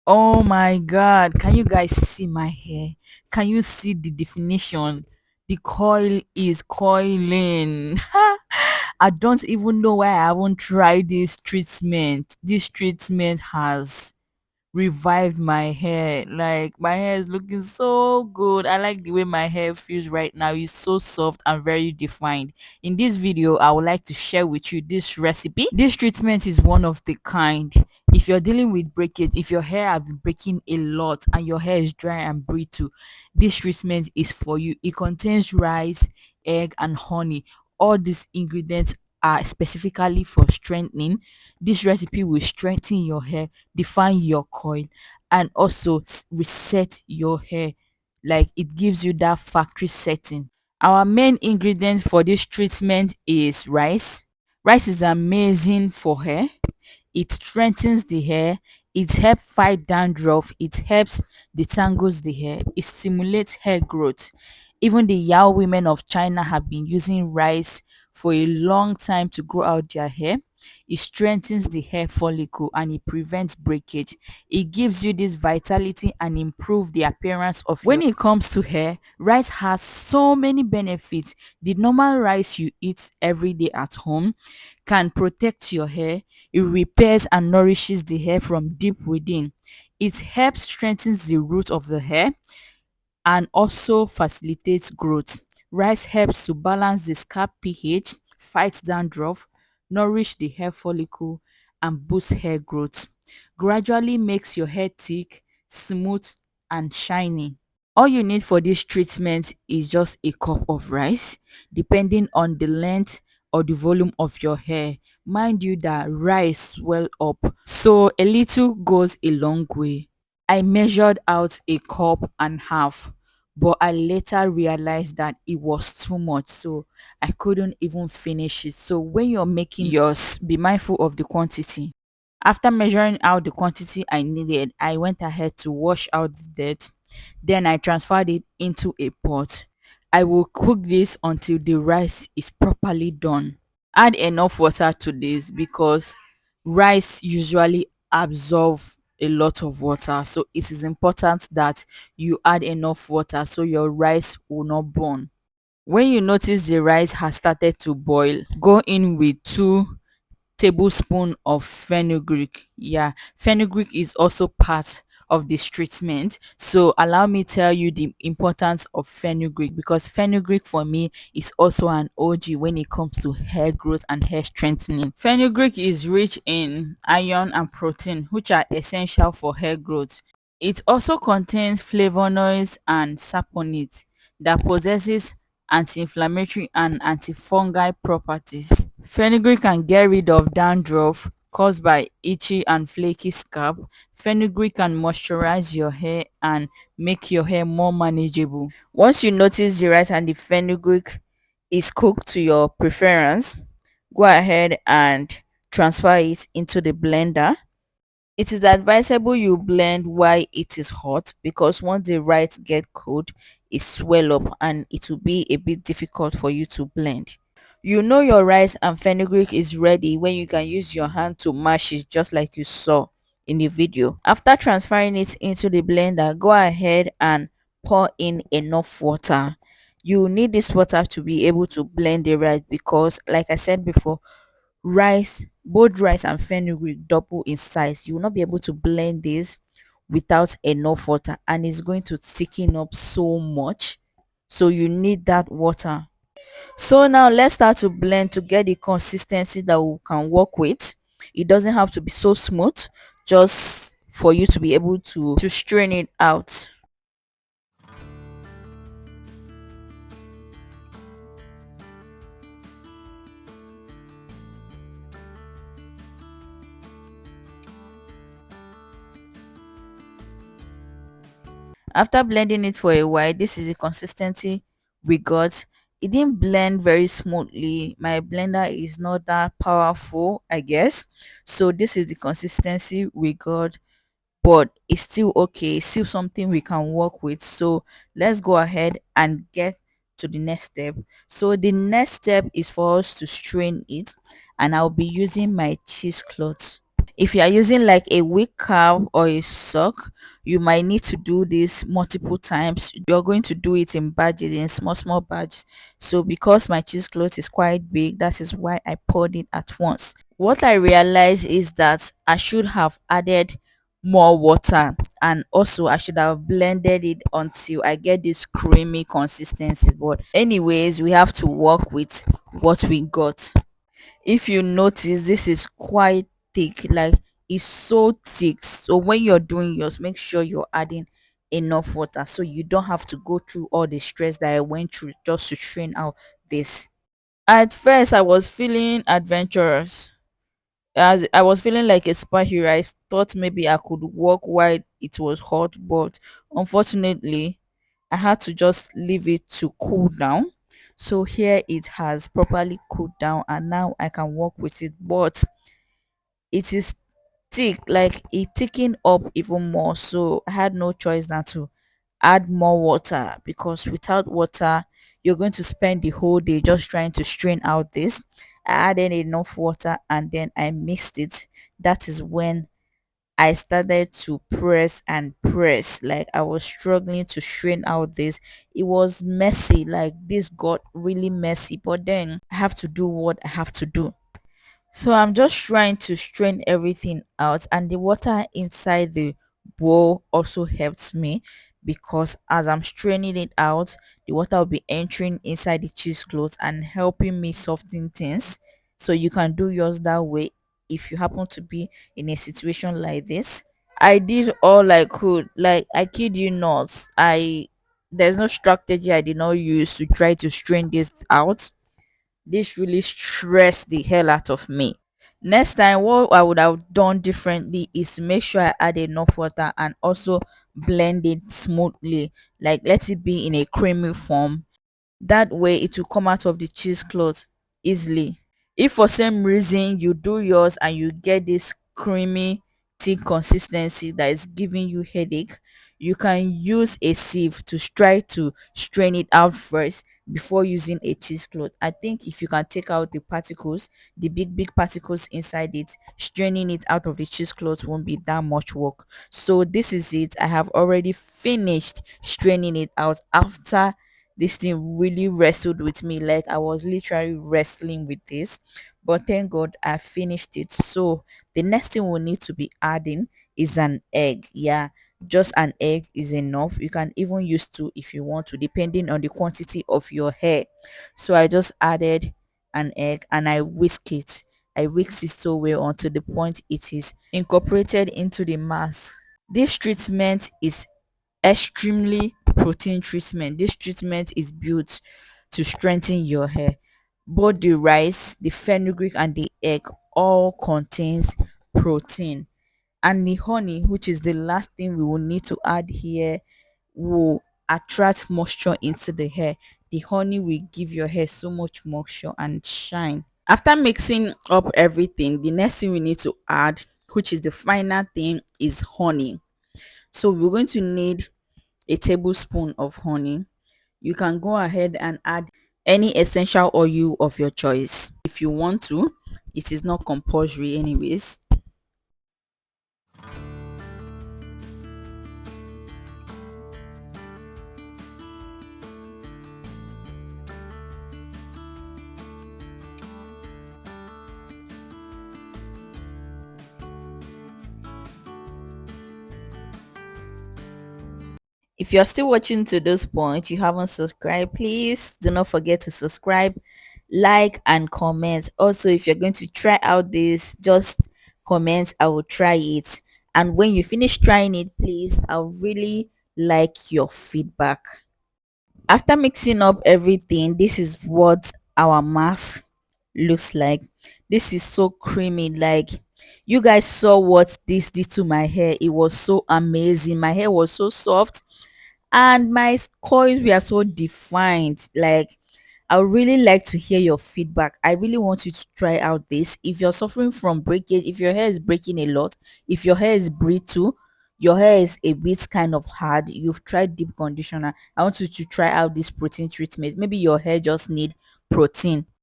Oh my god, can you guys see my hair? Can you see the definition? The coil is coiling. I don't even know why I haven't tried this treatment. This treatment has revived my hair. Like my hair is looking so good. I like the way my hair feels right now. It's so soft and very defined. In this video, I would like to share with you this recipe. This treatment is one of the kind. If you're dealing with breakage, if your hair have been breaking a lot and your hair is dry and brittle, this treatment is for you. It contains rice, egg, and honey. All these ingredients are specifically for strengthening. This recipe will strengthen your hair, define your coil, and also reset your hair. Like it gives you that factory setting. Our main ingredient for this treatment is rice. Rice is amazing for hair. It strengthens the hair, it helps fight dandruff, it helps detangles the hair, it stimulates hair growth. Even the Yao women of China have been using rice for a long time to grow out their hair. It strengthens the hair follicle and it prevents breakage. It gives you this vitality and improve the appearance of when it comes to hair. Rice has so many benefits. The normal rice you eat every day at home can protect your hair. It repairs and nourishes the hair from deep within. It helps strengthen the root of the hair and also facilitates growth. Rice helps to balance the scalp pH, fight dandruff, nourish the hair follicle, and boost hair growth. Gradually makes your hair thick, smooth, and shiny. All you need for this treatment is just a cup of rice, depending on the length or the volume of your hair. Mind you that rice swell up, so a little goes a long way. I measured out a cup and half, but I later realized that it was too much, so I couldn't even finish it. So when you're making yours, be mindful of the quantity. After measuring out the quantity I needed, I went ahead to wash out the dirt. Then I transferred it into a pot. I will cook this until the rice is properly done. Add enough water to this because rice usually absorb a lot of water. So it is important that you add enough water so your rice will not burn. When you notice the rice has started to boil, go in with 2 tablespoon of fenugreek. Yeah, fenugreek is also part of this treatment. So allow me tell you the importance of fenugreek because fenugreek for me is also an OG when it comes to hair growth and hair strengthening. Fenugreek is rich in iron and protein, which are essential for hair growth. It also contains flavonoids and saponins that possesses anti-inflammatory and antifungal properties. Fenugreek can get rid of dandruff caused by itchy and flaky scalp. Fenugreek can moisturize your hair and make your hair more manageable. Once you notice the rice and the fenugreek is cooked to your preference, go ahead and transfer it into the blender. It is advisable you blend while it is hot because once the rice get cold, it swell up and it will be a bit difficult for you to blend. You know your rice and fenugreek is ready when you can use your hand to mash it just like you saw in the video. After transferring it into the blender, go ahead and pour in enough water. You need this water to be able to blend the rice because like I said before, both rice and fenugreek double in size. You will not be able to blend this without enough water and it's going to thicken up so much. So you need that water. So now let's start to blend to get the consistency that we can work with. It doesn't have to be so smooth, just for you to be able to strain it out. After blending it for a while, this is the consistency we got. It didn't blend very smoothly. My blender is not that powerful, I guess. So this is the consistency we got, but it's still okay. It's still something we can work with. So let's go ahead and get to the next step. So the next step is for us to strain it, and I'll be using my cheesecloth. If you are using like a weak calf or a sock, you might need to do this multiple times. You're going to do it in batches, in small batches. So because my cheesecloth is quite big, that is why I poured it at once. What I realized is that I should have added more water, and also I should have blended it until I get this creamy consistency. But anyways, we have to work with what we got. If you notice, this is quite thick, like it's so thick. So when you're doing yours, make sure you're adding enough water so you don't have to go through all the stress that I went through just to strain out this. At first I was feeling adventurous, as I was feeling like a superhero. I thought maybe I could walk while it was hot, but unfortunately, I had to just leave it to cool down. So here it has properly cooled down, and now I can work with it. But it is thick, like it thickened up even more. So I had no choice than to add more water, because without water, you're going to spend the whole day just trying to strain out this. I added enough water and then I mixed it. That is when I started to press and press. Like I was struggling to strain out this. It was messy. Like this got really messy. But then I have to do what I have to do. So I'm just trying to strain everything out, and the water inside the bowl also helps me, because as I'm straining it out, the water will be entering inside the cheesecloth and helping me soften things. So you can do yours that way if you happen to be in a situation like this. I did all I could. Like I kid you not. There's no strategy I did not use to try to strain this out. This really stressed the hell out of me. Next time, what I would have done differently is to make sure I add enough water and also blend it smoothly. Like let it be in a creamy form. That way it will come out of the cheesecloth easily. If for some reason you do yours and you get this creamy thick consistency that is giving you headache, you can use a sieve to try to strain it out first before using a cheesecloth. I think if you can take out the particles, the big particles inside it, straining it out of the cheesecloth won't be that much work. So this is it. I have already finished straining it out after this thing really wrestled with me. Like I was literally wrestling with this, but thank God I finished it. So the next thing we need to be adding is an egg. Yeah, just an egg is enough. You can even use two if you want to, depending on the quantity of your hair. So I just added an egg and I whisk it. I whisk it so well until the point it is incorporated into the mass. This treatment is extremely protein treatment. This treatment is built to strengthen your hair. Both the rice, the fenugreek, and the egg all contains protein. And the honey, which is the last thing we will need to add here, will attract moisture into the hair. The honey will give your hair so much moisture and shine. After mixing up everything, the next thing we need to add, which is the final thing, is honey. So we're going to need a tablespoon of honey. You can go ahead and add any essential oil of your choice if you want to. It is not compulsory anyways. If you're still watching to this point, you haven't subscribed, please do not forget to subscribe, like, and comment. Also, if you're going to try out this, just comment, I will try it. And when you finish trying it, please, I would really like your feedback. After mixing up everything, this is what our mask looks like. This is so creamy. Like you guys saw what this did to my hair. It was so amazing. My hair was so soft and my coils were so defined. Like I would really like to hear your feedback. I really want you to try out this. If you're suffering from breakage, if your hair is breaking a lot, if your hair is brittle, your hair is a bit kind of hard, you've tried deep conditioner, I want you to try out this protein treatment. Maybe your hair just need protein.